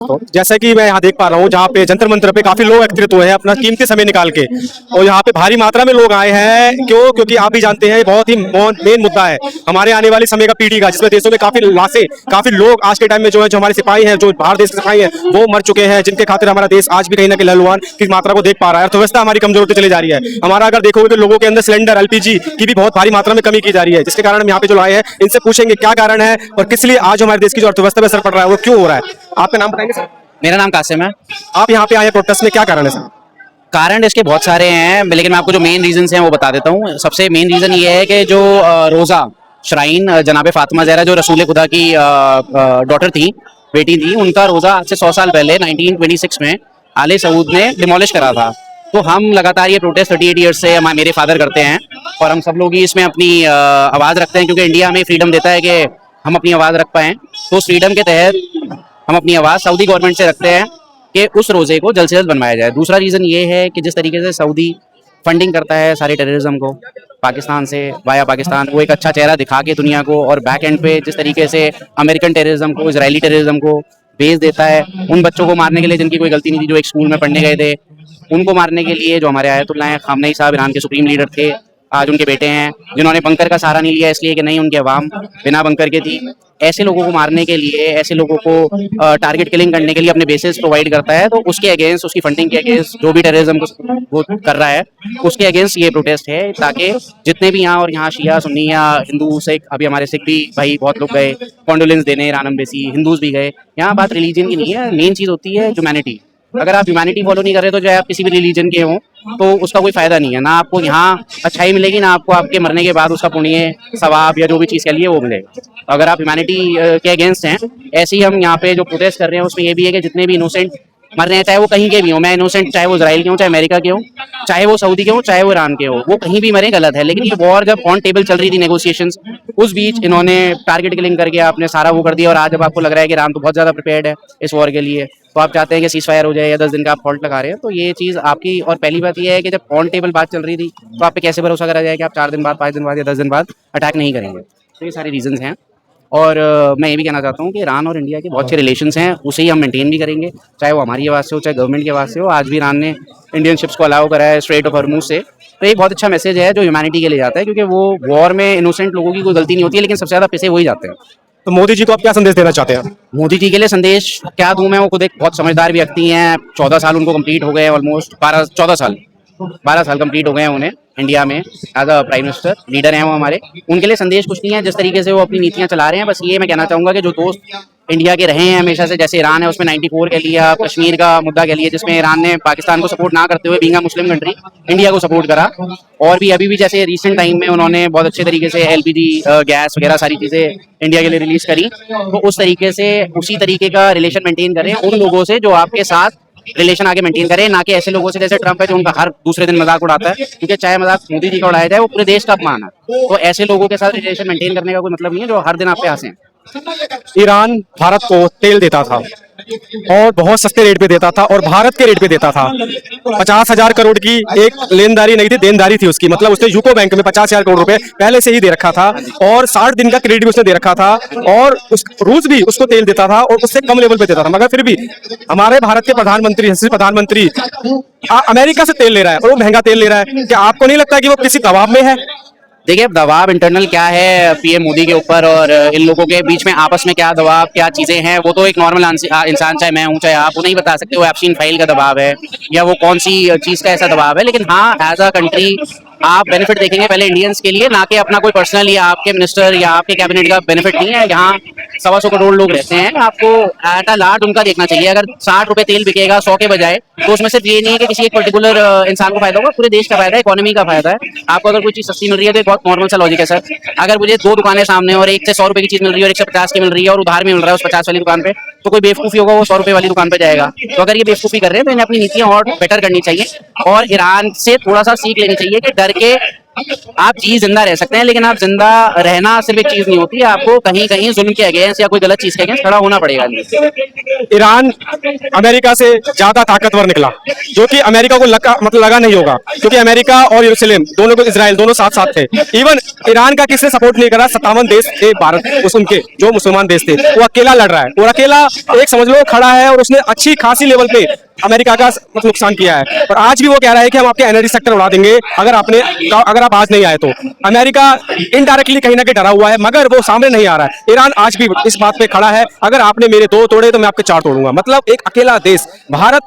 तो जैसा कि मैं यहाँ देख पा रहा हूँ, जहाँ पे जंतर मंतर पे काफी लोग एकत्रित हुए हैं अपना कीमती समय निकाल के, और यहाँ पे भारी मात्रा में लोग आए हैं। क्यों? क्योंकि आप भी जानते हैं बहुत ही मेन मुद्दा है हमारे आने वाली समय का पीढ़ी का, जिसमें देशों में काफी लाशें, काफी लोग आज के टाइम में जो है, जो हमारे सिपाही हैं, जो बाहर देश के सिपाही हैं, वो मर चुके हैं, जिनके खातिर हमारा देश आज भी कहीं ना कहीं लहलहान की मात्रा को देख पा रहा है। अर्थव्यवस्था हमारी कमजोर होती चली जा रही है। हमारा अगर देखोगे तो लोगों के अंदर सिलेंडर एलपीजी की भी बहुत भारी मात्रा में कमी की जा रही है, जिसके कारण हम यहाँ पे जो आए हैं इनसे पूछेंगे क्या कारण है और किस लिए आज हमारे देश की जो अर्थव्यवस्था पर असर पड़ रहा है वो क्यों हो रहा है। आपका नाम बताएंगे सर? मेरा नाम कासिम है। आप यहाँ पे आए प्रोटेस्ट में, क्या कारण है सर? कारण इसके बहुत सारे हैं, लेकिन मैं आपको जो मेन रीजन हैं वो बता देता हूँ। सबसे मेन रीजन ये है कि जो रोज़ा श्राइन जनाब फातिमा ज़हरा जो रसूल खुदा की डॉटर थी, बेटी थी, उनका रोज़ा आज से 100 साल पहले 1926 में आले सऊद ने डिमोलिश करा था। तो हम लगातार ये प्रोटेस्ट 38 ईयर्स से मेरे फादर करते हैं, और हम सब लोग ही इसमें अपनी आवाज़ रखते हैं, क्योंकि इंडिया हमें फ्रीडम देता है कि हम अपनी आवाज़ रख पाएँ। तो उस फ्रीडम के तहत हम अपनी आवाज़ सऊदी गवर्नमेंट से रखते हैं कि उस रोज़े को जल्द से जल्द बनवाया जाए। दूसरा रीज़न ये है कि जिस तरीके से सऊदी फंडिंग करता है सारे टेररिज्म को पाकिस्तान से, वाया पाकिस्तान, वो एक अच्छा चेहरा दिखा के दुनिया को, और बैक एंड पे जिस तरीके से अमेरिकन टेररिज्म को, इजरायली टेररिज्म को भेज देता है, उन बच्चों को मारने के लिए जिनकी कोई गलती नहीं थी, जो एक स्कूल में पढ़ने गए थे, उनको मारने के लिए जो हमारे आयतुल्लाह खामनेई साहब ईरान के सुप्रीम लीडर थे, आज उनके बेटे हैं, जिन्होंने बंकर का सहारा नहीं लिया इसलिए कि नहीं उनकी आवाम बिना बंकर के थी। ऐसे लोगों को मारने के लिए, ऐसे लोगों को टारगेट किलिंग करने के लिए अपने बेसिस प्रोवाइड करता है। तो उसके अगेंस्ट, उसकी फंडिंग के अगेंस्ट जो भी टेररिज्म को वो कर रहा है, उसके अगेंस्ट ये प्रोटेस्ट है, ताकि जितने भी यहाँ, और यहाँ शिया सुन्नी या हिंदू सिख, अभी हमारे सिख भी भाई बहुत लोग गए कॉन्डोलेंस देने ईरान एम्बेसी, हिंदूज भी गए। यहाँ बात रिलीजन की नहीं है, मेन चीज़ होती है ह्यूमैनिटी। अगर आप ह्यूमैनिटी फॉलो नहीं कर रहे तो चाहे आप किसी भी रिलीजन के हों, तो उसका कोई फायदा नहीं है। ना आपको यहाँ अच्छाई मिलेगी, ना आपको आपके मरने के बाद उसका पुण्य सवाब या जो भी चीज़ कह लिए वो मिलेगा। अगर आप ह्यूमैनिटी के अगेंस्ट हैं, ऐसे ही हम यहाँ पे जो प्रोटेस्ट कर रहे हैं उसमें ये भी है कि जितने भी इनोसेंट मर रहे हैं, चाहे वो कहीं के भी हो, मैं इनोसेंट, चाहे वो इजराइल के हों, चाहे अमेरिका के हों, चाहे वो सऊदी के हों, चाहे वो ईरान के हो, वो कहीं भी मरे गलत है। लेकिन ये वॉर जब ऑन टेबल चल रही थी नेगोशिएशंस, उस बीच इन्होंने टारगेट किलिंग करके आपने सारा वो कर दिया। और आज जब आपको लग रहा है कि ईरान तो बहुत ज़्यादा प्रिपेयर्ड है इस वॉर के लिए, तो आप चाहते हैं कि सीज फायर हो जाए या 10 दिन का आप हॉल्ट लगा रहे हैं, तो ये चीज़ आपकी। और पहली बात ये है कि जब ऑन टेबल बात चल रही थी, तो आप पे कैसे भरोसा करा जाए कि आप 4 दिन बाद, 5 दिन बाद या 10 दिन बाद अटैक नहीं करेंगे। तो ये सारे रीजंस हैं। और मैं ये भी कहना चाहता हूँ कि ईरान और इंडिया के बहुत अच्छे रिलेशंस हैं, उसे ही हम मेंटेन भी करेंगे, चाहे वो हमारी आवाज़ से हो, चाहे गवर्नमेंट की आवाज़ से हो। आज भी ईरान ने इंडियन शिप्स को अलाउ करा है स्ट्रेट ऑफ हॉर्मुज से, तो एक बहुत अच्छा मैसेज है जो ह्यूमैनिटी के लिए जाता है, क्योंकि वो वॉर में इनोसेंट लोगों की कोई गलती नहीं होती है, लेकिन सबसे ज़्यादा पैसे वही जाते हैं। तो मोदी जी को आप क्या संदेश देना चाहते हैं? मोदी जी के लिए संदेश क्या दूँ मैं, वो खुद एक बहुत समझदार व्यक्ति हैं। 14 साल उनको कंप्लीट हो गए, ऑलमोस्ट 12 साल कंप्लीट हो गए हैं उन्हें इंडिया में as a prime minister, leader हैं वो हमारे। उनके लिए संदेश कुछ नहीं है, जिस तरीके से वो अपनी नीतियां चला रहे हैं, बस ये मैं कहना चाहूँगा कि जो दोस्त इंडिया के रहे हैं हमेशा से, जैसे ईरान है उसमें 94 कह लिया, कश्मीर का मुद्दा कह लिया, जिसमें ईरान ने पाकिस्तान को सपोर्ट ना करते हुए being a Muslim country India को सपोर्ट करा। और भी अभी भी जैसे रिसेंट टाइम में उन्होंने बहुत अच्छे तरीके से एलपीजी गैस वगैरह सारी चीज़ें इंडिया के लिए रिलीज करी, तो उस तरीके से उसी तरीके का रिलेशन मेंटेन करें उन लोगों से जो आपके साथ रिलेशन आगे मेंटेन करें, ना कि ऐसे लोगों से जैसे ट्रंप है जो उनका हर दूसरे दिन मजाक उड़ाता है, क्योंकि चाहे मजाक मोदी जी का उड़ाया जाए वो पूरे देश का अपमान है। तो ऐसे लोगों के साथ रिलेशन मेंटेन करने का कोई मतलब नहीं है जो हर दिन आप पे हंसे। ईरान भारत को तेल देता था और बहुत सस्ते रेट पे देता था, और भारत के रेट पे देता था। 50,000 करोड़ की एक लेनदारी नहीं थी, देनदारी थी उसकी। मतलब उसने यूको बैंक में 50,000 करोड़ रुपए पहले से ही दे रखा था, और 60 दिन का क्रेडिट भी उसने दे रखा था, और रूस भी उसको तेल देता था और उससे कम लेवल पे देता था। मगर फिर भी हमारे भारत के प्रधानमंत्री अमेरिका से तेल ले रहा है, और वो महंगा तेल ले रहा है। क्या आपको नहीं लगता कि वो किसी दबाव में है? देखिए, दबाव इंटरनल क्या है पीएम मोदी के ऊपर और इन लोगों के बीच में आपस में क्या दबाव, क्या चीज़ें हैं, वो तो एक नॉर्मल इंसान, चाहे मैं हूँ चाहे आप, वो नहीं बता सकते वो एप्सिन फाइल का दबाव है या वो कौन सी चीज़ का ऐसा दबाव है। लेकिन हाँ, एज अ कंट्री आप बेनिफिट देखेंगे पहले इंडियंस के लिए, ना कि अपना कोई पर्सनल या आपके मिनिस्टर या आपके कैबिनेट का बेनिफिट नहीं है। यहाँ 125 करोड़ लोग रहते हैं, आपको एट अ लार्ज उनका देखना चाहिए। अगर 60 रुपए तेल बिकेगा 100 के बजाय, तो उसमें सिर्फ ये नहीं है कि किसी एक पर्टिकुलर इंसान को फायदा होगा, पूरे देश का फायदा है, इकोनॉमी का फायदा है। आपको अगर कोई चीज़ सस्ती मिल रही है तो बहुत नॉर्मल सा लॉजिक है सर। अगर मुझे 2 दुकानें सामने और एक से 100 रुपए की चीज़ मिल रही है और एक से 50 की मिल रही है और उधार में मिल रहा है उस 50 वाली दुकान पे, तो कोई बेवकूफ़ी होगा वो 100 रुपए वाली दुकान पे जाएगा। तो अगर ये बेवकूफ़ी कर रहे हैं तो इन्हें अपनी नीतियाँ और बेटर करनी चाहिए, और ईरान से थोड़ा सा सीख लेनी चाहिए कि डर के आप जी जिंदा रह सकते हैं, लेकिन आप जिंदा रहना सिर्फ एक चीज नहीं होती है, आपको कहीं कहीं जुल्म के अगेंस्ट या कोई गलत चीज के अगेंस्ट खड़ा होना पड़ेगा। ईरान अमेरिका से ज्यादा ताकतवर निकला, जो कि अमेरिका को लगा नहीं होगा, क्योंकि अमेरिका और यरूशलेम दोनों को, इजराइल दोनों साथ साथ थे। इवन ईरान का किसने सपोर्ट नहीं करा, 57 देश थे भारत उस उनके जो मुसलमान देश थे, वो अकेला लड़ रहा है, और अकेला एक समझ लो खड़ा है, और उसने अच्छी खासी लेवल पे अमेरिका का नुकसान किया है। और आज भी वो कह रहा है कि हम आपके एनर्जी सेक्टर उड़ा देंगे अगर आप आज नहीं आए तो। अमेरिका इनडायरेक्टली कहीं ना कहीं डरा हुआ है, मगर वो सामने नहीं आ रहा है। ईरान आज भी इस बात पे खड़ा है, अगर आपने मेरे 2 तोड़े तो मैं आपके 4 तोड़ूंगा। मतलब एक अकेला देश, भारत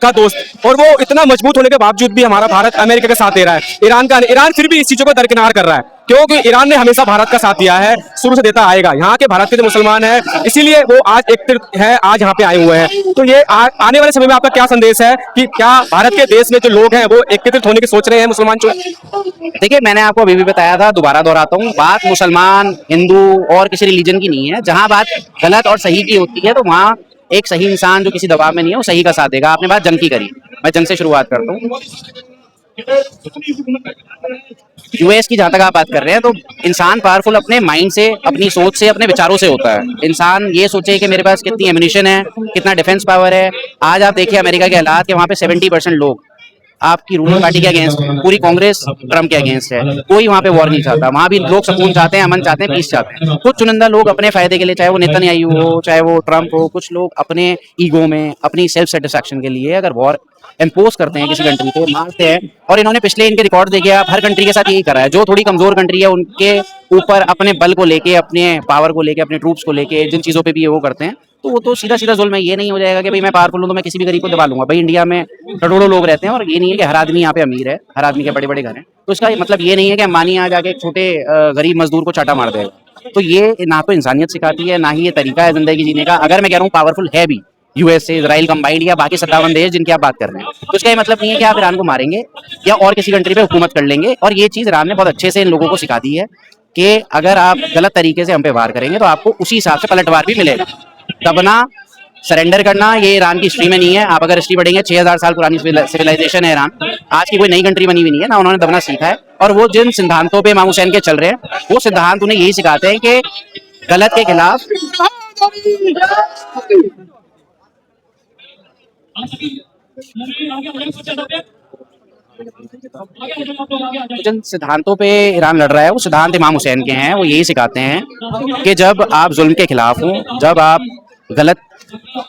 का दोस्त, और वो इतना मजबूत होने के बावजूद भी हमारा भारत अमेरिका का साथ दे रहा है। ईरान फिर भी इस चीजों को दरकिनार कर रहा है, क्योंकि ईरान ने हमेशा भारत का साथ दिया है, शुरू से देता आएगा। यहाँ के भारत के जो मुसलमान हैं, इसीलिए वो आज एकत्रित है, आज यहाँ पे आए हुए हैं। तो ये आने वाले समय में आपका क्या संदेश है कि क्या भारत के देश में जो लोग हैं वो एकत्रित होने की सोच रहे हैं मुसलमान? देखिए, मैंने आपको अभी भी बताया था, दोबारा दोहराता हूँ, बात मुसलमान, हिंदू और किसी रिलीजन की नहीं है। जहां बात गलत और सही की होती है, तो वहां एक सही इंसान जो किसी दबाव में नहीं है, वो सही का साथ देगा। आपने बात जंग की करी, मैं जंग से शुरुआत करता हूँ। यूएस की जहां तक आप बात कर रहे हैं, तो इंसान पावरफुल अपने माइंड से, अपनी सोच से, अपने विचारों से होता है। इंसान ये सोचे कि मेरे पास कितनी एम्युनिशन है, कितना डिफेंस पावर है। आज आप देखिए अमेरिका के हालात के, वहां पे 70% लोग आपकी रूलिंग पार्टी के अगेंस्ट है, पूरी कांग्रेस ट्रम्प के अगेंस्ट है। कोई वहां पे वॉर नहीं चाहता, वहां भी लोग सुकून चाहते हैं, अमन चाहते हैं, पीस चाहते हैं। कुछ चुनिंदा लोग अपने फायदे के लिए, चाहे वो नेतन्याहू हो, चाहे वो ट्रम्प हो, कुछ लोग अपने ईगो में, अपनी सेल्फ सेटिस्फैक्शन के लिए अगर वॉर इम्पोज करते हैं किसी कंट्री पे, मारते हैं। और इन्होंने पिछले इनके रिकॉर्ड देखे, आप हर कंट्री के साथ यही करा है। जो थोड़ी कमजोर कंट्री है, उनके ऊपर अपने बल को लेके, अपने पावर को लेके, अपने ट्रूप्स को लेके, जिन चीजों पे भी वो करते हैं, तो वो तो सीधा सीधा जुल्म है। ये नहीं हो जाएगा कि भाई मैं पावरफुल हूं तो मैं किसी भी गरीब को दबा लूंगा। भाई इंडिया में करोड़ों लोग रहते हैं, और ये नहीं है कि हर आदमी यहाँ पे अमीर है, हर आदमी के बड़े बड़े घर हैं। तो इसका मतलब ये नहीं है कि अंबानी आ जाके एक छोटे गरीब मजदूर को चाटा मार देगा। तो ये ना तो इंसानियत सिखाती है, ना ही ये तरीका है जिंदगी जीने का। अगर मैं कह रहा हूँ पावरफुल है भी यूएस से, इजराइल कंबाइंड या बाकी 57 देश जिनकी आप बात कर रहे हैं, तो इसका ये मतलब नहीं है कि आप ईरान को मारेंगे या और किसी कंट्री पे हुकूमत कर लेंगे। और ये चीज ईरान ने बहुत अच्छे से इन लोगों को सिखा दी है कि अगर आप गलत तरीके से हम पे वार करेंगे, तो आपको उसी हिसाब से पलटवार भी मिलेगा। दबना, सरेंडर करना, ये ईरान की हिस्ट्री में नहीं है। आप अगर हिस्ट्री पढ़ेंगे, 6000 साल पुरानी सिविलाइजेशन है ईरान। आज की कोई नई कंट्री बनी हुई नहीं है, ना उन्होंने दबना सीखा है। और वो जिन सिद्धांतों पे इमाम हुसैन के चल रहे हैं, वो सिद्धांत उन्हें यही सिखाते हैं कि गलत के खिलाफ जिन सिद्धांतों पे ईरान लड़ रहा है, वो सिद्धांत इमाम हुसैन के हैं। वो यही सिखाते हैं कि जब आप जुल्म के खिलाफ हो, जब आप गलत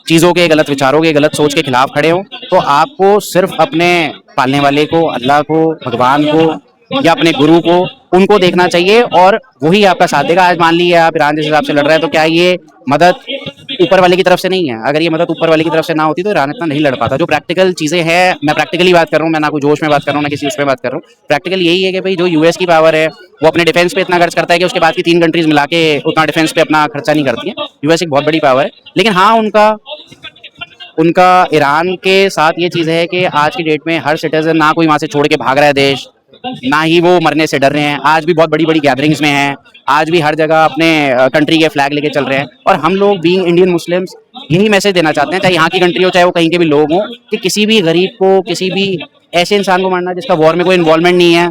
चीज़ों के, गलत विचारों के, गलत सोच के खिलाफ खड़े हो, तो आपको सिर्फ अपने पालने वाले को, अल्लाह को, भगवान को या अपने गुरु को, उनको देखना चाहिए, और वही आपका साथ देगा। आज मान लीजिए आप ईरान जिस हिसाब से लड़ रहे हैं, तो क्या ये मदद ऊपर वाले की तरफ से नहीं है? अगर ये मदद ऊपर वाले की तरफ से ना होती तो ईरान इतना नहीं लड़ पाता। जो प्रैक्टिकल चीज़ें हैं, मैं प्रैक्टिकली बात कर रहा हूँ, मैं ना कोई जोश में बात कर रहा हूँ, ना किसी उसमें बात कर रहा हूँ। प्रैक्टिकल यही है कि भाई जो यूएस की पावर है, वो अपने डिफेंस पे इतना खर्च करता है कि उसके बाद की 3 कंट्रीज मिला के उतना डिफेंस पे अपना खर्चा नहीं करती है। यूएस एक बहुत बड़ी पावर है, लेकिन हाँ, उनका ईरान के साथ ये चीज़ है कि आज की डेट में हर सिटीजन ना कोई वहाँ से छोड़ के भाग रहा है देश, ना ही वो मरने से डर रहे हैं। आज भी बहुत बड़ी बड़ी गैदरिंग्स में हैं, आज भी हर जगह अपने कंट्री के फ्लैग लेके चल रहे हैं। और हम लोग बीइंग इंडियन मुस्लिम्स यही मैसेज देना चाहते हैं, चाहे यहाँ की कंट्री हो, चाहे वो कहीं के भी लोग हों, कि किसी भी गरीब को, किसी भी ऐसे इंसान को मारना जिसका वॉर में कोई इन्वॉल्वमेंट नहीं है,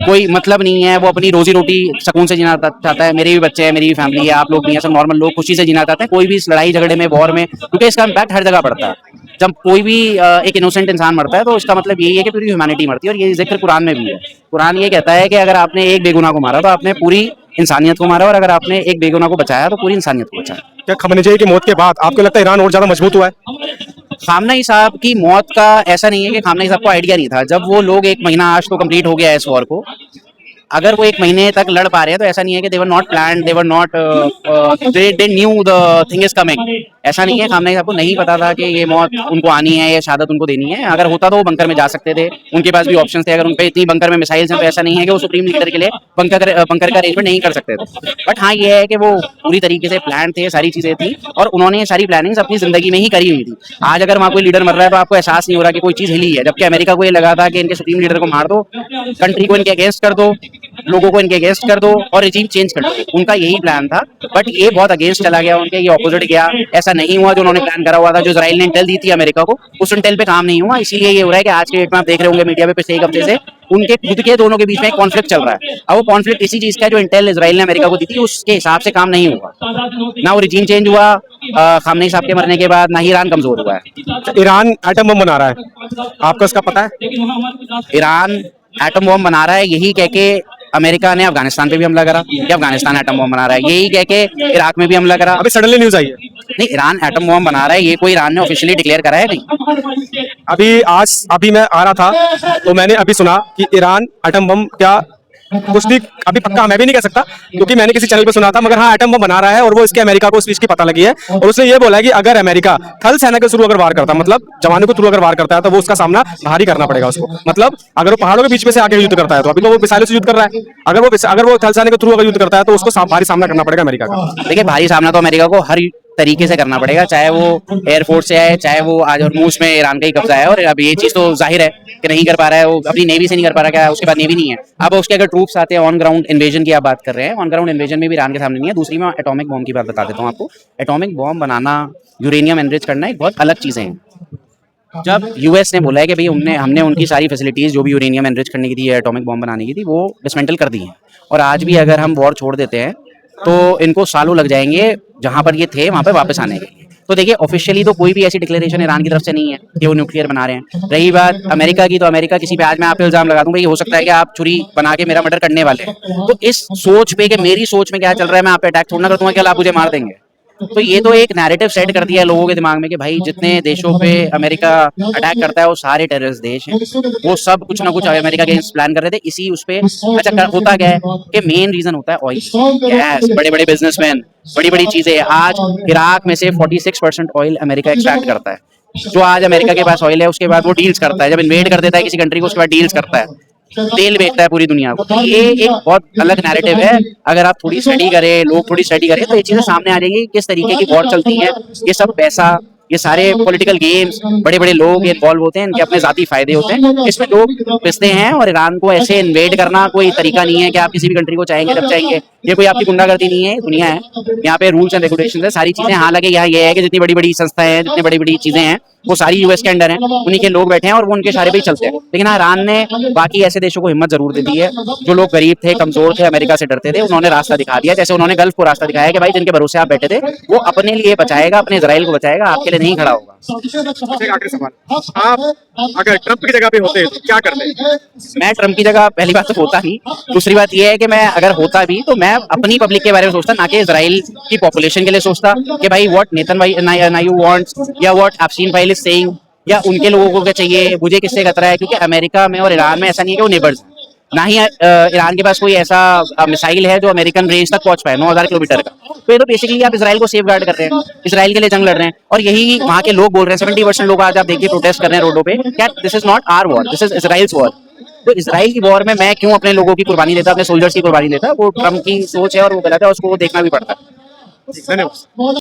कोई मतलब नहीं है, वो अपनी रोजी रोटी सुकून से जीना चाहता है। मेरे भी बच्चे हैं, मेरी भी फैमिली है, आप लोग भी हैं, सब नॉर्मल लोग खुशी से जीना चाहते हैं। कोई भी इस लड़ाई झगड़े में, वॉर में, क्योंकि इसका इम्पैक्ट हर जगह पड़ता है। जब कोई भी एक इनोसेंट इंसान मरता है, तो इसका मतलब यही है कि पूरी ह्यूमैनिटी मरती है। और ये जिक्र कुरान में भी है। कुरान ये कहता है कि अगर आपने एक बेगुनाह को मारा, तो आपने पूरी इंसानियत को मारा, और अगर आपने एक बेगुनाह को बचाया, तो पूरी इंसानियत को बचाया। क्या खamenei की मौत के बाद आपको लगता है ईरान और ज्यादा मजबूत हुआ है? खामनेई साहब की मौत का ऐसा नहीं है कि खामनेई साहब को आइडिया नहीं था। जब वो लोग 1 महीना आज तो कंप्लीट हो गया है इस वॉर को, अगर वो 1 महीने तक लड़ पा रहे हैं, तो ऐसा नहीं है कि they were not planned, they were not, they knew the thing is coming. ऐसा नहीं है, खामनेई साहब को नहीं पता था कि ये मौत उनको आनी है, ये शहादत उनको देनी है। अगर होता तो वो बंकर में जा सकते थे, उनके पास भी ऑप्शन थे। अगर उन पे इतनी बंकर में मिसाइल्स हैं, तो ऐसा नहीं है कि वो सुप्रीम लीडर के लिए बंकर का अरेंजमेंट नहीं कर सकते थे। बट हाँ, ये है कि वो पूरी तरीके से प्लान थे, सारी चीजें थी, और उन्होंने ये सारी प्लानिंग्स अपनी जिंदगी में ही करी हुई थी। आज अगर वहाँ कोई लीडर मर रहा है, तो आपको एहसास नहीं हो रहा कि कोई चीज हिली है, जबकि अमेरिका को ये लगा था कि इनके सुप्रीम लीडर को मार दो, कंट्री को इनके अगेंस्ट कर दो, लोगों को इनके अगेंस्ट कर दो और रिजीम चेंज कर दो। उनका यही प्लान था, बट ये बहुत अगेंस्ट चला गया उनके, ये ऑपोजिट गया। ऐसा नहीं हुआ जो उन्होंने प्लान करा हुआ था, जो इजराइल ने इंटेल दी थी अमेरिका को, उस इंटेल पे काम नहीं हुआ। इसीलिए ये हो रहा है कि आज के डेट में आप देख रहे होंगे मीडिया पे पिछले एक हफ्ते से उनके खुद के दोनों के बीच में एक कॉन्फ्लिक्ट चल रहा है। अब वो कॉन्फ्लिक्ट इसी चीज का है, जो इंटेल इजराइल ने अमेरिका को दी थी उसके हिसाब से काम नहीं हुआ। ना वो रिजीम चेंज हुआ खामनेई साहब के मरने के बाद, ना ही ईरान कमजोर हुआ है। ईरान एटम बम बना रहा है, आपको इसका पता है? ईरान एटम बम बना रहा है यही कह के अमेरिका ने अफगानिस्तान पे भी हमला करा कि अफगानिस्तान एटम बम बना रहा है, यही कह के इराक में भी हमला करा। अभी सडनली न्यूज आई है। नहीं, ईरान एटम बम बना रहा है, ये कोई ईरान ने ऑफिशियली डिक्लेयर करा है नहीं। अभी मैं आ रहा था तो मैंने अभी सुना कि ईरान एटम बम, क्या कुछ भी अभी पक्का मैं भी नहीं कह सकता क्योंकि मैंने किसी चैनल पे सुना था, मगर हाँ एटम बम बना रहा है और वो इसके अमेरिका को उस चीज की पता लगी है और उसने ये बोला है कि अगर अमेरिका थल सेना के थ्रू अगर वार करता, मतलब जवानों के थ्रू अगर वार करता है तो वो उसका सामना भारी करना पड़ेगा उसको। मतलब अगर वो पहाड़ों के बीच में से आके युद्ध करता है तो अभी तो वो मिसाइलों से युद्ध कर रहा है, अगर वो थल सेना के थ्रू अगर युद्ध करता है तो उसको भारी सामना करना पड़ेगा अमेरिका का। देखिए, भारी सामना तो अमेरिका को हर तरीके से करना पड़ेगा, चाहे वो एयरफोर्स से आए, चाहे वो आज हॉर्मूज में ईरान का ही कब्जा है। और अब ये चीज तो जाहिर है कि नहीं कर पा रहा है, वो अपनी नेवी से नहीं कर पा रहा, क्या उसके बाद नेवी नहीं है। अब उसके अगर ट्रूप्स आते हैं, ऑन ग्राउंड इन्वेजन की आप बात कर रहे हैं, ऑन ग्राउंड इन्वेजन में भी ईरान के सामने नहीं है। दूसरी मैं एटॉमिक बॉम्ब की बात बता देता हूँ आपको। एटॉमिक बॉम्ब बनाना, यूरेनियम एनरिच करना एक बहुत अलग चीजें हैं। जब यूएस ने बोला है कि भाई हमने उनकी सारी फैसिलिटीज जो भी यूरेनियम एनरिच करने की थी, एटॉमिक बॉम्ब बनाने की थी, वो डिसमेंटल कर दी है। और आज भी अगर हम वॉर छोड़ देते हैं तो इनको सालों लग जाएंगे जहां पर ये थे वहां पर वापस आने के लिए। तो देखिए, ऑफिशियली तो कोई भी ऐसी डिक्लेरेशन ईरान की तरफ से नहीं है कि वो न्यूक्लियर बना रहे हैं। रही बात अमेरिका की, तो अमेरिका किसी पे आज मैं आप पे इल्जाम लगा दूं भाई हो सकता है कि आप छुरी बना के मेरा मर्डर करने वाले हैं, तो इस सोच पे कि मेरी सोच में क्या चल रहा है, मैं आप पे अटैक थोड़ा ना कर दूंगा, क्या आप मुझे मार देंगे। तो ये तो एक नैरेटिव सेट कर दिया है लोगों के दिमाग में कि भाई जितने देशों पे अमेरिका अटैक करता है वो सारे टेररिस्ट देश हैं, वो सब कुछ ना कुछ अमेरिका के प्लान कर रहे थे। इसी उस पे अच्छा होता क्या है कि मेन रीजन होता है ऑयल, गैस, बड़े बड़े बिजनेसमैन, बड़ी बड़ी चीजें। आज इराक में से 46% ऑयल अमेरिका एक्सट्रैक्ट करता है। जो आज अमेरिका के पास ऑयल है उसके बाद वो डील्स करता है, जब इन्वेड कर देता है किसी कंट्री को उसके बाद डील्स करता है, तेल बेचता है पूरी दुनिया को। तो ये एक बहुत अलग नैरेटिव है। अगर आप थोड़ी स्टडी करें, लोग थोड़ी स्टडी करें, तो ये चीजें सामने आ जाएंगी किस तरीके की वॉर चलती है। ये सब पैसा, ये सारे पॉलिटिकल गेम्स, बड़े बड़े लोग इन्वॉल्व होते हैं, इनके अपने जाती फायदे होते हैं, इसमें लोग पिसते हैं। और ईरान को ऐसे इन्वेड करना कोई तरीका नहीं है कि आप किसी भी कंट्री को चाहेंगे जब चाहेंगे। ये कोई आपकी गुंडागर्दी नहीं है, दुनिया है, यहाँ पे रूल्स एंड रेगुलेशन है, सारी चीजें। हालांकि यहाँ ये है कि जितनी बड़ी बड़ी संस्थाएं हैं, जितनी बड़ी बड़ी चीजें हैं, वो सारी यूएस के अंडर हैं, उन्हीं के लोग बैठे हैं और वो उनके इशारे पे ही चलते हैं। लेकिन हाँ, ईरान ने बाकी ऐसे देशों को हिम्मत जरूर दे दी है। जो लोग गरीब थे, कमजोर थे, अमेरिका से डरते थे, उन्होंने रास्ता दिखा दिया। जैसे उन्होंने गल्फ को रास्ता दिखाया कि भाई जिनके भरोसे आप बैठे थे वो अपने लिए बचाएगा, अपने इजराइल को बचाएगा, आपके लिए नहीं खड़ा होगा। आखिरी सवाल, आप अगर ट्रंप की जगह पे होते तो क्या करते? मैं ट्रंप की जगह पहली बात तो होता नहीं, दूसरी बात यह है कि मैं अगर होता भी तो मैं अपनी पब्लिक के बारे में सोचता, ना कि इजराइल की पॉपुलेशन के लिए सोचता कि भाई व्हाट नेतन्याहू वांट्स या what Ebstein file is saying या उनके लोगों को क्या चाहिए, मुझे किससे खतरा है। क्योंकि अमेरिका में और ईरान में ऐसा नहीं है कि वो नेबर्स, ना ही ईरान के पास कोई ऐसा मिसाइल है जो अमेरिकन रेंज तक पहुंच पाए 9000 किलोमीटर का। तो ये तो बेसिकली आप इजराइल को सेफ गार्ड कर रहे हैं, इजराइल के लिए जंग लड़ रहे हैं। और यही वहाँ के लोग बोल रहे हैं, 70% लोग आज आप देखिए प्रोटेस्ट कर रहे हैं रोडों पे, क्या this is not our war, this is Israel's war. तो इजराइल की वॉर में मैं क्यों अपने लोगों की कुर्बानी देता, अपने सोल्जर्स की कुर्बानी देता? वो ट्रम्प की सोच है और वो गलत है, उसको देखना भी पड़ता है। धन्यवाद।